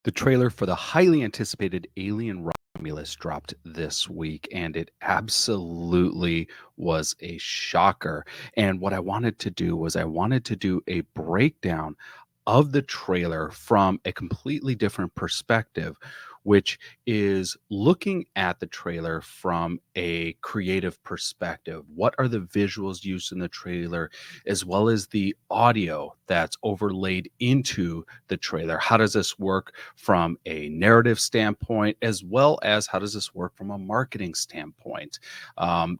The trailer for the highly anticipated Alien Romulus dropped this week, and it absolutely was a shocker. And what I wanted to do was I wanted to do a breakdown of the trailer from a completely different perspective, which is looking at the trailer from a creative perspective. What are the visuals used in the trailer, as well as the audio that's overlaid into the trailer? How does this work from a narrative standpoint, as well as how does this work from a marketing standpoint?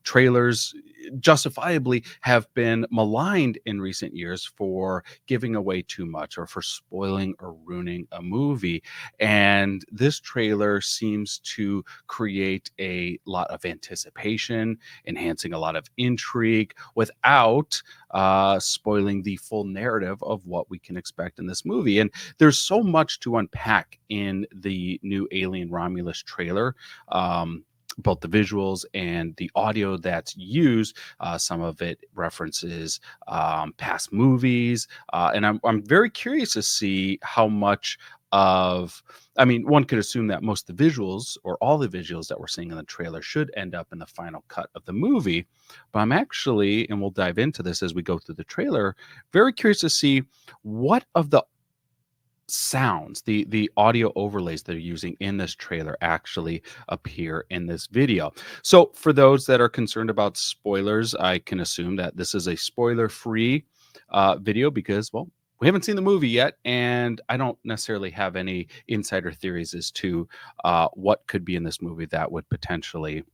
Trailers justifiably have been maligned in recent years for giving away too much or for spoiling or ruining a movie. And this trailer seems to create a lot of anticipation, enhancing a lot of intrigue without spoiling the full narrative of what we can expect in this movie. And there's so much to unpack in the new Alien Romulus trailer. Both the visuals and the audio that's used. Some of it references past movies. And I'm very curious to see how much of, I mean, one could assume that most of the visuals or all the visuals that we're seeing in the trailer should end up in the final cut of the movie. But I'm actually, and we'll dive into this as we go through the trailer, very curious to see what of the sounds, the audio overlays they're using in this trailer actually appear in this video. So for those that are concerned about spoilers, I can assume that this is a spoiler-free video because, well, we haven't seen the movie yet, and I don't necessarily have any insider theories as to what could be in this movie that would potentially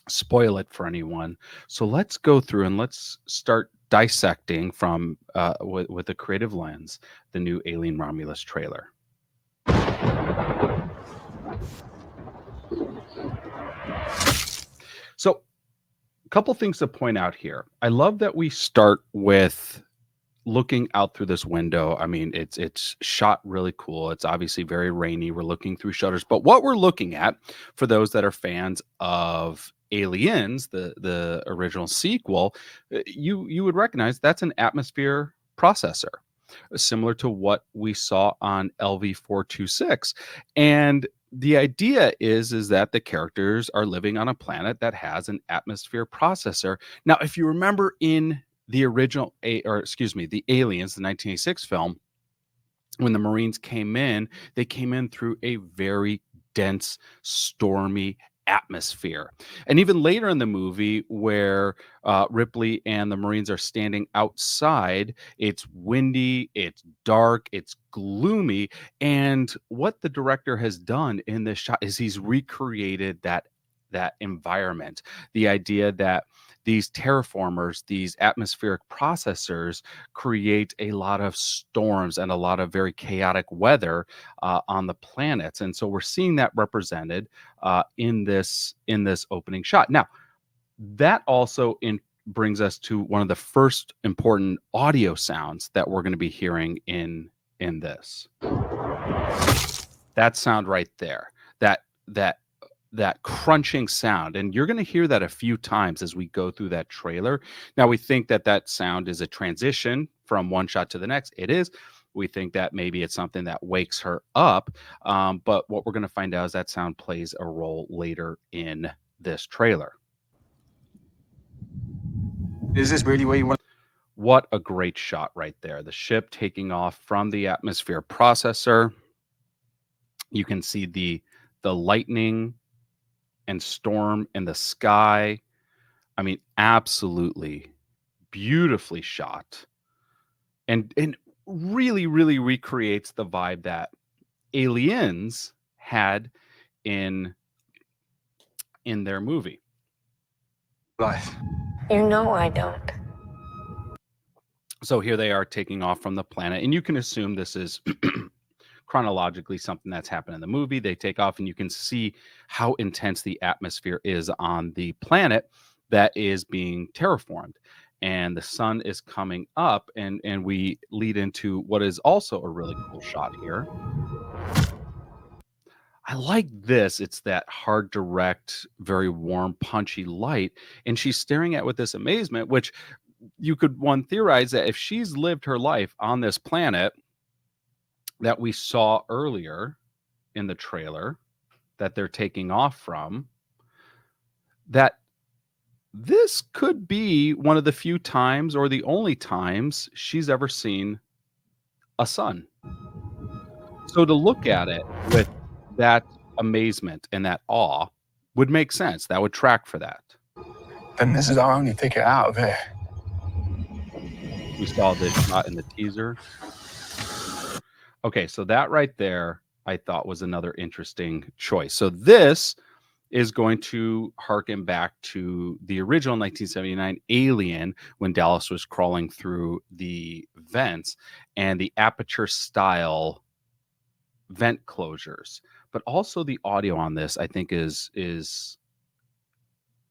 spoil it for anyone. So let's go through and let's start dissecting from with a creative lens the new Alien Romulus trailer. So a couple things to point out here. I love that we start with looking out through this window. I mean, it's shot really cool. It's obviously very rainy. We're looking through shutters, but what we're looking at, for those that are fans of Aliens, the original sequel, you would recognize that's an atmosphere processor, similar to what we saw on LV-426. And the idea is that the characters are living on a planet that has an atmosphere processor. Now, if you remember in the original, the Aliens, the 1986 film, when the Marines came in, they came in through a very dense, stormy atmosphere. And even later in the movie, where Ripley and the Marines are standing outside, it's windy, it's dark, it's gloomy. And what the director has done in this shot is he's recreated that environment. The idea that these terraformers, these atmospheric processors, create a lot of storms and a lot of very chaotic weather on the planets, and so we're seeing that represented in this opening shot. Now, that also brings us to one of the first important audio sounds that we're going to be hearing in this. That sound right there. That crunching sound, and you're going to hear that a few times as we go through that trailer. Now, we think that sound is a transition from one shot to the next. It is. We think that maybe it's something that wakes her up, but what we're going to find out is that sound plays a role later in this trailer. Is this really where you want? What a great shot right there. The ship taking off from the atmosphere processor. You can see the lightning and storm in the sky. I mean, absolutely beautifully shot, and really, really recreates the vibe that Aliens had in their movie. Life. You know I don't. So here they are taking off from the planet, and you can assume this is chronologically something that's happened in the movie. They take off, and you can see how intense the atmosphere is on the planet that is being terraformed. And the sun is coming up, and we lead into what is also a really cool shot here. I like this. It's that hard, direct, very warm, punchy light. And she's staring at with this amazement, which you could theorize that if she's lived her life on this planet that we saw earlier, in the trailer that they're taking off from, that this could be one of the few times or the only times she's ever seen a son. So to look at it with that amazement and that awe would make sense. That would track for that. Then this is our only ticket out of here. We saw this shot in the teaser. Okay, so that right there, I thought was another interesting choice. So this is going to harken back to the original 1979 Alien when Dallas was crawling through the vents and the aperture style vent closures. But also the audio on this, I think, is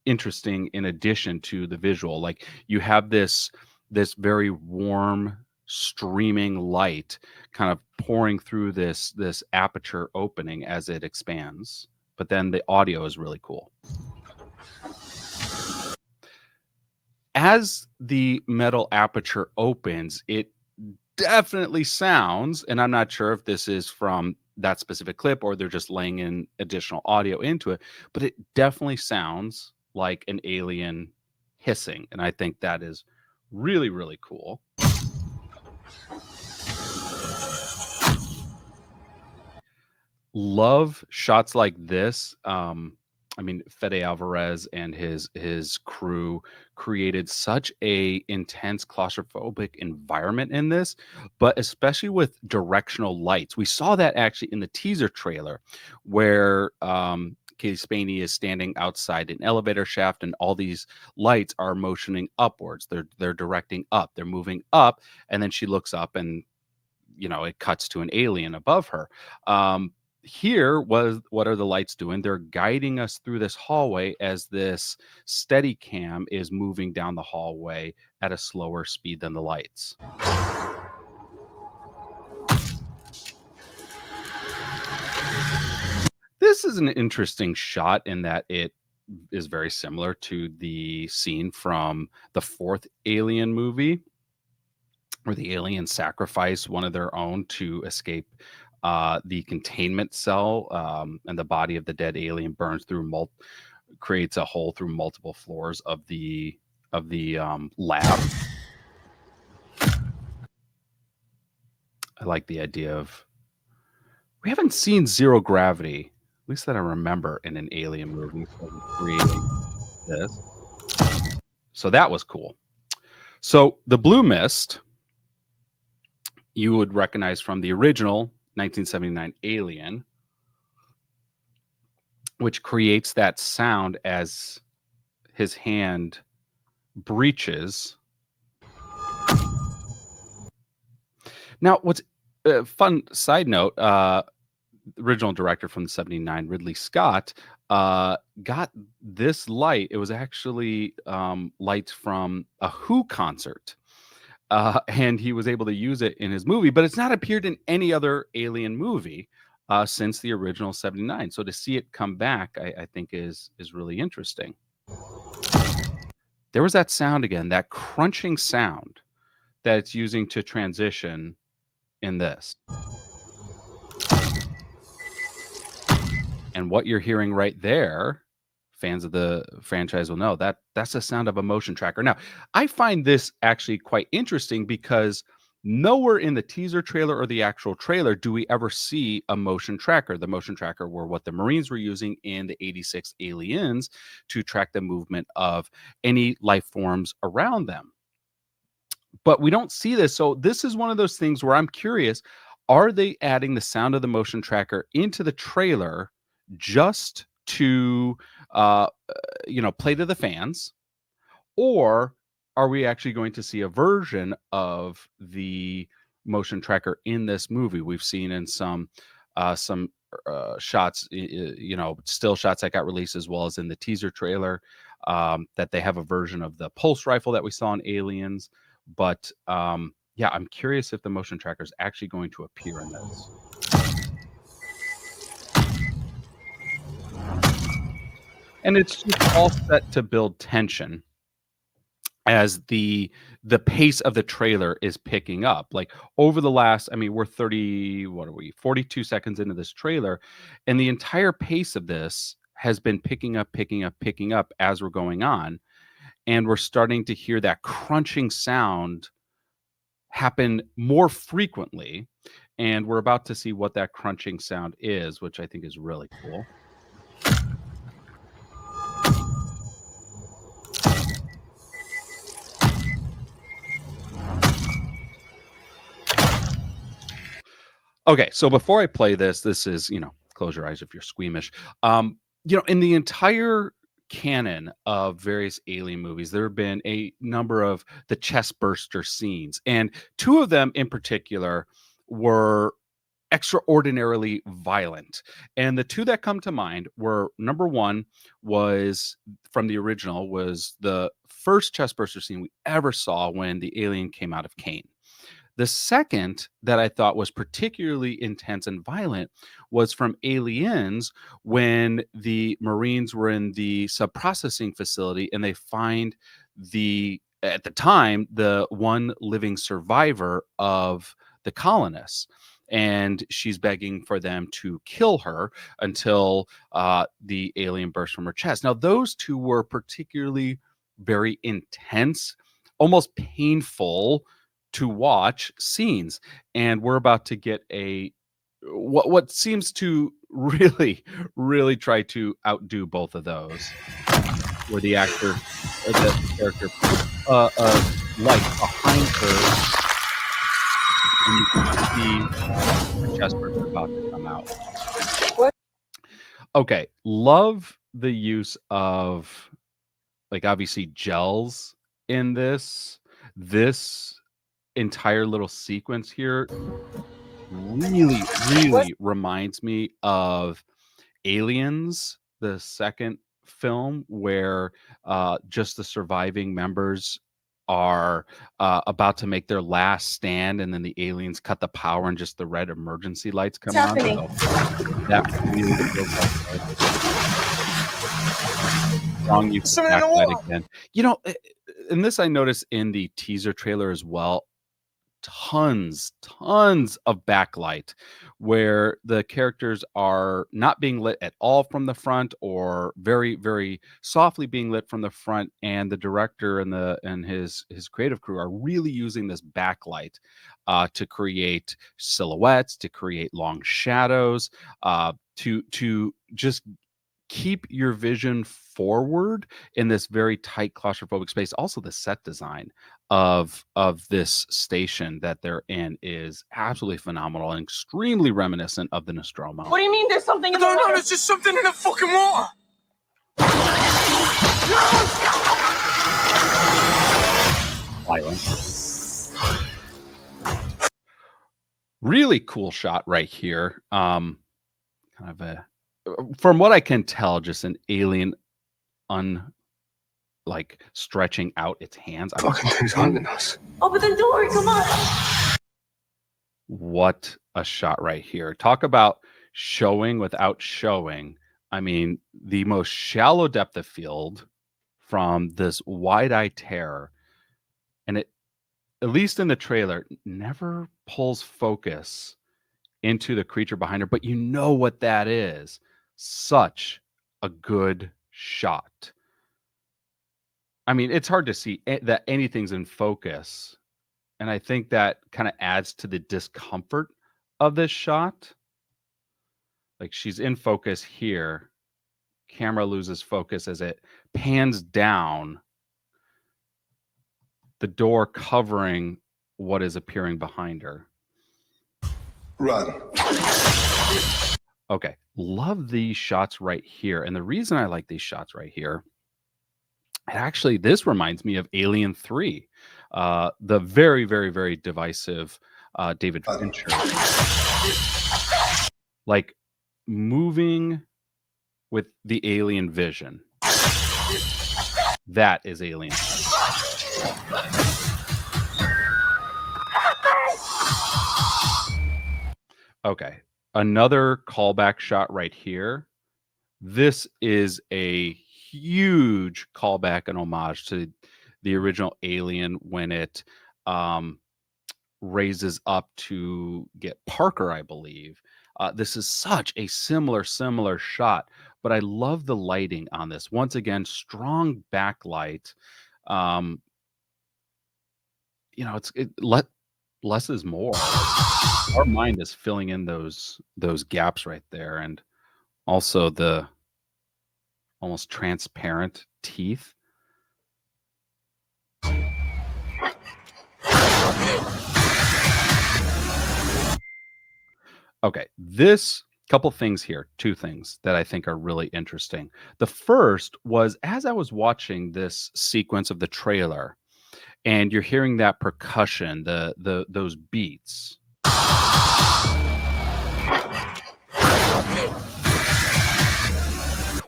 interesting in addition to the visual. Like you have this very warm streaming light kind of pouring through this aperture opening as it expands, but then the audio is really cool. As the metal aperture opens, it definitely sounds, and I'm not sure if this is from that specific clip or they're just laying in additional audio into it, but it definitely sounds like an alien hissing, and I think that is really, really cool. Love shots like this. I mean, Fede Alvarez and his crew created such a intense claustrophobic environment in this, but especially with directional lights. We saw that actually in the teaser trailer where Katie Spaney is standing outside an elevator shaft and all these lights are motioning upwards. They're directing up. They're moving up, and then she looks up and it cuts to an alien above her. Here was what are the lights doing? They're guiding us through this hallway as this steady cam is moving down the hallway at a slower speed than the lights. This is an interesting shot in that it is very similar to the scene from the fourth Alien movie where the aliens sacrifice one of their own to escape the containment cell, and the body of the dead alien burns through creates a hole through multiple floors of the lab. I like the idea of we haven't seen zero gravity, at least that I remember, in an alien movie. So creating this, so that was cool. So the blue mist you would recognize from the original 1979 Alien, which creates that sound as his hand breaches. Now, what's a fun side note, original director from the 79, Ridley Scott, got this light. It was actually lights from a Who concert. And he was able to use it in his movie, but it's not appeared in any other Alien movie since the original 79. So to see it come back, I think is really interesting. There was that sound again, that crunching sound that it's using to transition in this. And what you're hearing right there, fans of the franchise will know that that's the sound of a motion tracker. Now, I find this actually quite interesting because nowhere in the teaser trailer or the actual trailer do we ever see a motion tracker. The motion tracker were what the Marines were using in the 86 Aliens to track the movement of any life forms around them. But we don't see this. So this is one of those things where I'm curious, are they adding the sound of the motion tracker into the trailer just to play to the fans, or are we actually going to see a version of the motion tracker in this movie? We've seen in some shots, still shots that got released, as well as in the teaser trailer, that they have a version of the pulse rifle that we saw in Aliens. But I'm curious if the motion tracker is actually going to appear in this. And it's just all set to build tension. as the pace of the trailer is picking up. Like over the last, I mean, we're 30, what are we, 42 seconds into this trailer, and the entire pace of this has been picking up, picking up, picking up as we're going on. And we're starting to hear that crunching sound happen more frequently. And we're about to see what that crunching sound is, which I think is really cool. Okay, so before I play this, this is, close your eyes if you're squeamish. In the entire canon of various alien movies, there have been a number of the chest burster scenes, and two of them in particular were extraordinarily violent. And the two that come to mind were, number one was from the original, was the first chest burster scene we ever saw when the alien came out of Kane. The second that I thought was particularly intense and violent was from Aliens, when the Marines were in the sub-processing facility and they find at the time, the one living survivor of the colonists. And she's begging for them to kill her until the alien bursts from her chest. Now, those two were particularly very intense, almost painful to watch scenes, and we're about to get a what seems to really try to outdo both of those, where the character puts a light behind her and you can see the chest burst about to come out. What? Okay, love the use of, like, obviously gels in this entire little sequence here really reminds me of Aliens, the second film, where just the surviving members are about to make their last stand, and then the aliens cut the power and just the red emergency lights come on. happening? So that really feels like wrong. You can back that again. And this I noticed in the teaser trailer as well. Tons of backlight where the characters are not being lit at all from the front, or very, very softly being lit from the front, and the director and his creative crew are really using this backlight to create silhouettes, to create long shadows, to just keep your vision forward in this very tight claustrophobic space. Also, the set design of this station that they're in is absolutely phenomenal and extremely reminiscent of the Nostromo. What do you mean there's something in the water? There's just something in the fucking water. Violence. Really cool shot right here. Kind of from what I can tell, just an alien stretching out its hands. Fucking thing's hunting us. Open the door, come on. What a shot right here. Talk about showing without showing. I mean, the most shallow depth of field from this wide-eye terror. And it, at least in the trailer, never pulls focus into the creature behind her, but you know what that is. Such a good shot. I mean, it's hard to see that anything's in focus. And I think that kind of adds to the discomfort of this shot. Like, she's in focus here. Camera loses focus as it pans down, the door covering what is appearing behind her. Run. Okay. Love these shots right here. And the reason I like these shots right here, actually, this reminds me of Alien 3, the very, very, very divisive David Fincher. Like, moving with the alien vision. That is Alien. Okay. Another callback shot right here. This is a huge callback and homage to the original Alien when it raises up to get Parker, I believe. This is such a similar shot, but I love the lighting on this. Once again, strong backlight. Um, less is more. Our mind is filling in those gaps right there, and also the almost transparent teeth. Okay, this couple things here, two things that I think are really interesting. The first was as I was watching this sequence of the trailer, and you're hearing that percussion, the those beats.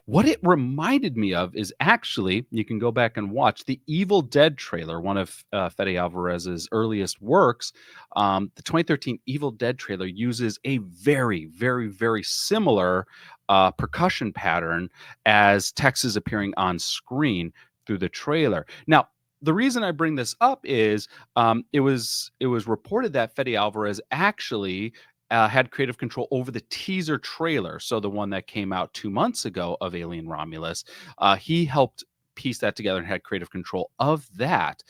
What it reminded me of is actually, you can go back and watch the Evil Dead trailer, one of Fede Alvarez's earliest works. The 2013 Evil Dead trailer uses a very similar percussion pattern as text is appearing on screen through the trailer. Now, the reason I bring this up is it was reported that Fede Alvarez actually had creative control over the teaser trailer. So the one that came out 2 months ago of Alien Romulus, he helped piece that together and had creative control of that.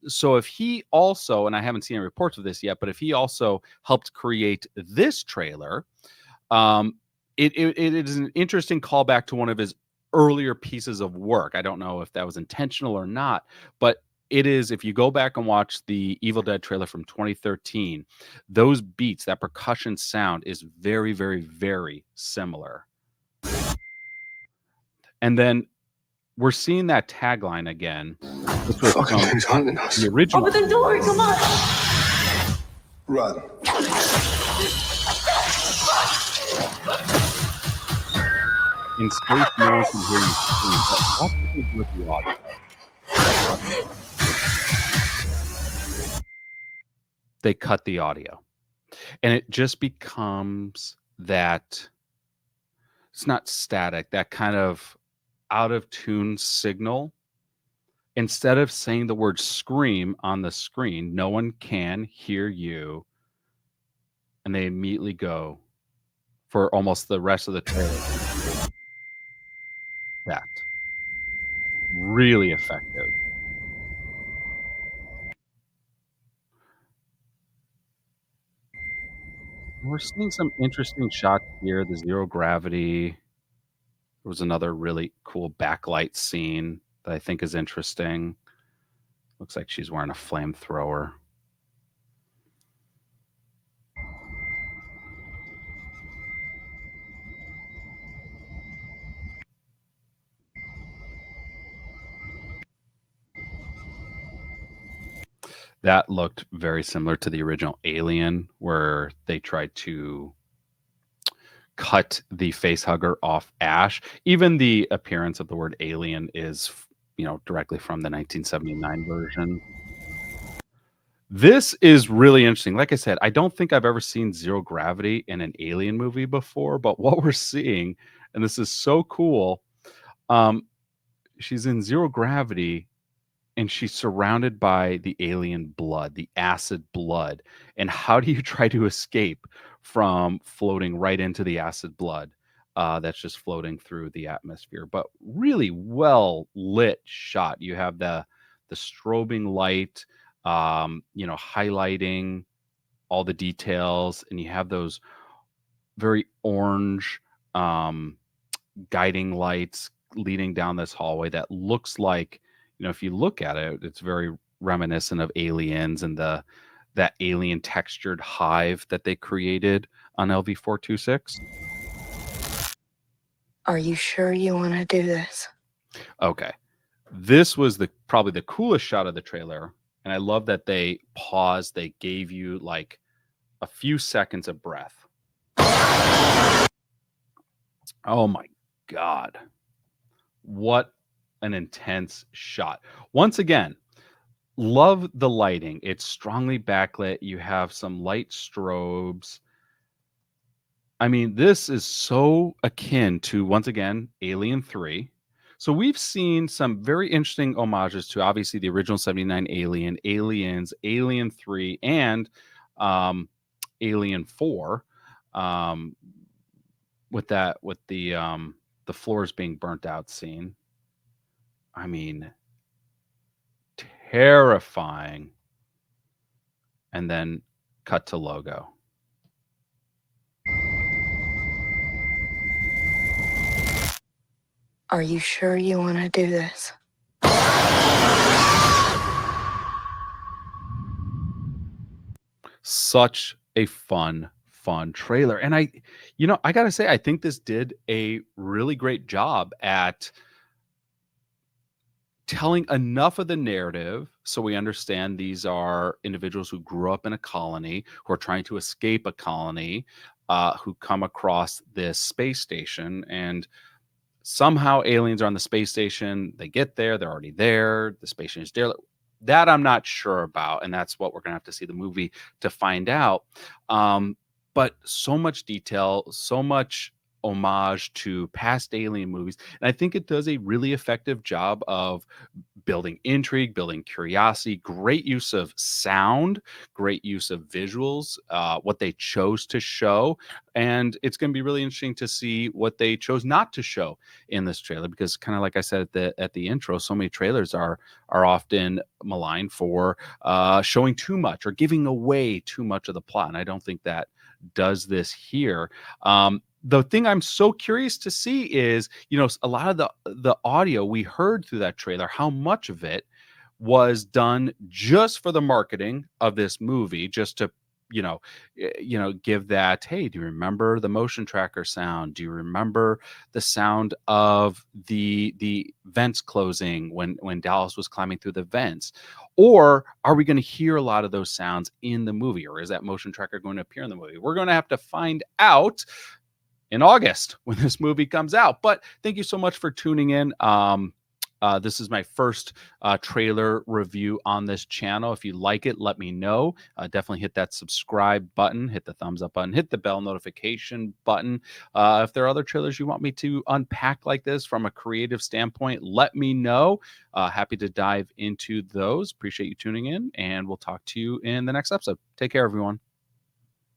So if he also, and I haven't seen any reports of this yet, but if he also helped create this trailer, um, it is an interesting callback to one of his earlier pieces of work. I don't know if that was intentional or not, but it is, if you go back and watch the Evil Dead trailer from 2013, those beats, that percussion sound is very similar. And then we're seeing that tagline again, which was Fucking from thing's hunting us. the original. Open the door, come on! Run. In space, no one can hear you scream, but what do they do with the audio? They cut the audio. And it just becomes that, it's not static, that kind of out of tune signal. Instead of saying the word scream on the screen, no one can hear you. And they immediately go for almost the rest of the trailer. That. Really effective. We're seeing some interesting shots here. The zero gravity. There was another really cool backlight scene that I think is interesting. Looks like she's wearing a flamethrower. That looked very similar to the original Alien, where they tried to cut the face hugger off Ash. Even the appearance of the word alien is, directly from the 1979 version. This is really interesting. Like I said, I don't think I've ever seen zero gravity in an Alien movie before, but what we're seeing, and this is so cool, she's in zero gravity and she's surrounded by the alien blood, the acid blood. And how do you try to escape from floating right into the acid blood that's just floating through the atmosphere? But really well lit shot. You have the strobing light, highlighting all the details, and you have those very orange guiding lights leading down this hallway that looks like, if you look at it, it's very reminiscent of Aliens and that alien textured hive that they created on LV-426. Are you sure you want to do this? Okay. This was probably the coolest shot of the trailer, and I love that they paused, they gave you like a few seconds of breath. Oh my God. What an intense shot. Once again, love the lighting. It's strongly backlit. You have some light strobes. I mean, this is so akin to, once again, Alien 3, So we've seen some very interesting homages to obviously the original 79 Alien, Aliens, Alien 3, and um, Alien 4. Um, with the floors being burnt out scene. I mean, terrifying. And then cut to logo. Are you sure you want to do this? Such a fun trailer. And I got to say, I think this did a really great job at telling enough of the narrative so we understand these are individuals who grew up in a colony, who are trying to escape a colony, who come across this space station. And somehow aliens are on the space station. They get there, they're already there. The space station is there. That I'm not sure about, and that's what we're gonna have to see the movie to find out. But so much detail, so much homage to past alien movies, and I think it does a really effective job of building intrigue, building curiosity, great use of sound, great use of visuals, what they chose to show. And it's going to be really interesting to see what they chose not to show in this trailer, because kind of like I said at the intro, so many trailers are often maligned for showing too much or giving away too much of the plot. And I don't think that does this here. The thing I'm so curious to see is, a lot of the audio we heard through that trailer, how much of it was done just for the marketing of this movie, just to give that, hey, do you remember the motion tracker sound? Do you remember the sound of the vents closing when Dallas was climbing through the vents? Or are we going to hear a lot of those sounds in the movie, or is that motion tracker going to appear in the movie? We're going to have to find out in August when this movie comes out. But thank you so much for tuning in. This is my first trailer review on this channel. If you like it, let me know. Definitely hit that subscribe button, hit the thumbs up button, hit the bell notification button. If there are other trailers you want me to unpack like this from a creative standpoint, let me know. Happy to dive into those. Appreciate you tuning in, and we'll talk to you in the next episode. Take care, everyone.